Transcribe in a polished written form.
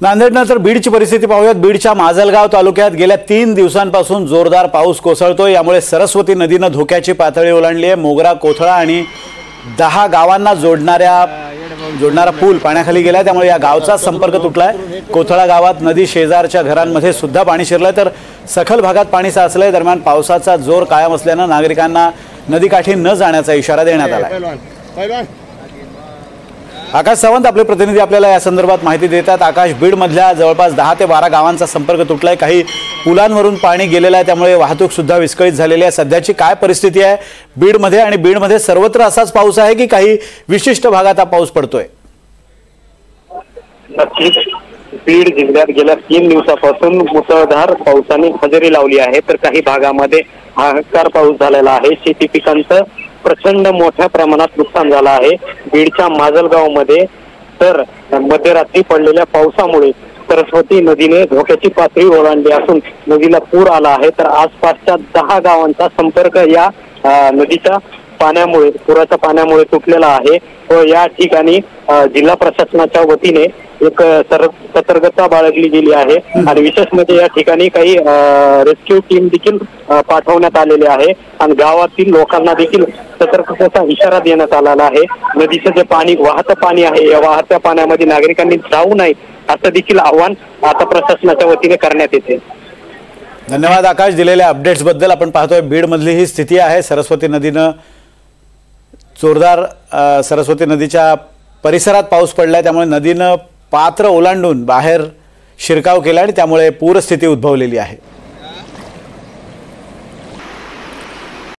नांदेडनंतर बीडची परिस्थिती पाहूयात। बीडच्या माजलगाव तालुक्यात गेल्या 3 दिवसांपासून जोरदार पाऊस कोसळतोय। यामुळे सरस्वती नदीने धोक्याची पातळी ओलांडली आहे। मोगरा, कोथळा आणि 10 गावांना जोडणारा पूल पाण्याखाली गेलाय, त्यामुळे या गावचा संपर्क तुटलाय। कोथळा गावात नदी शेजारच्या घरांमध्ये सुद्धा पाणी शिरलंय, तर सखल भागात पाणी साचलंय। दरम्यान पावसाचा जोर कायम असल्याने नागरिकांना नदीकाठी न जाण्याचा इशारा देण्यात आलाय। आकाश सावंत आपले प्रतिनिधी आपल्याला या संदर्भात माहिती देतात। आकाश, बीडमधल्या जवळपास 10 ते 12 गावांचा संपर्क तुटलाय, काही पुलांवरून पाणी गेलेलं आहे, त्यामुळे वाहतूक सुद्धा विस्कळीत झालेली आहे। सध्याची काय परिस्थिती आहे बीडमध्ये, आणि बीडमध्ये सर्वत्र असाच पाऊस आहे की काही विशिष्ट भागात हा पाऊस पडतोय? नक्कीच बीड जिल्ह्यात गेल्या 3 दिवसापासून मुसळधार पावसाने हजेरी लावली आहे, तर काही भागामध्ये हाहाकार पाऊस झालेला आहे। शेती पिकांचं प्रचंड मोठ्या प्रमाणात नुकसान झालं आहे। बीडच्या माजलगाव मध्ये तर मध्यरात्री पडलेल्या पावसामुळे सरस्वती नदीने धोक्याची पातळी ओलांडली असून नदीला पूर आला आहे, तर आसपासच्या 10 गावांचा संपर्क या नदीच्या पाण्यामुळे, पुराच्या पाण्यामुळे तुटलेला आहे। व या ठिकाणी जिल्हा प्रशासनाच्या वतीने एक सतर्कता बाळगली गेली आहे, आणि विशेष म्हणजे या ठिकाणी काही रेस्क्यू टीम देखील पाठवण्यात आलेली आहे, आणि गावातील लोकांना देखील सतर्कतेचा इशारा देण्यात आलेला आहे। नदीचं जे पाणी, वाहतं पाणी आहे, या वाहत्या पाण्यामध्ये नागरिकांनी जाऊ नये असं देखील आवाहन आता प्रशासनाच्या वतीने करण्यात येते। धन्यवाद आकाश दिलेल्या अपडेट्स बद्दल। आपण पाहतोय बीडमधली ही स्थिती आहे। सरस्वती नदीनं जोरदार सरस्वती नदीच्या परिसरात पाऊस पडलाय, त्यामुळे नदीनं पात्र ओलांडून बाहेर शिरकाव केला आणि त्यामुळे पूरस्थिती उद्भवलेली आहे।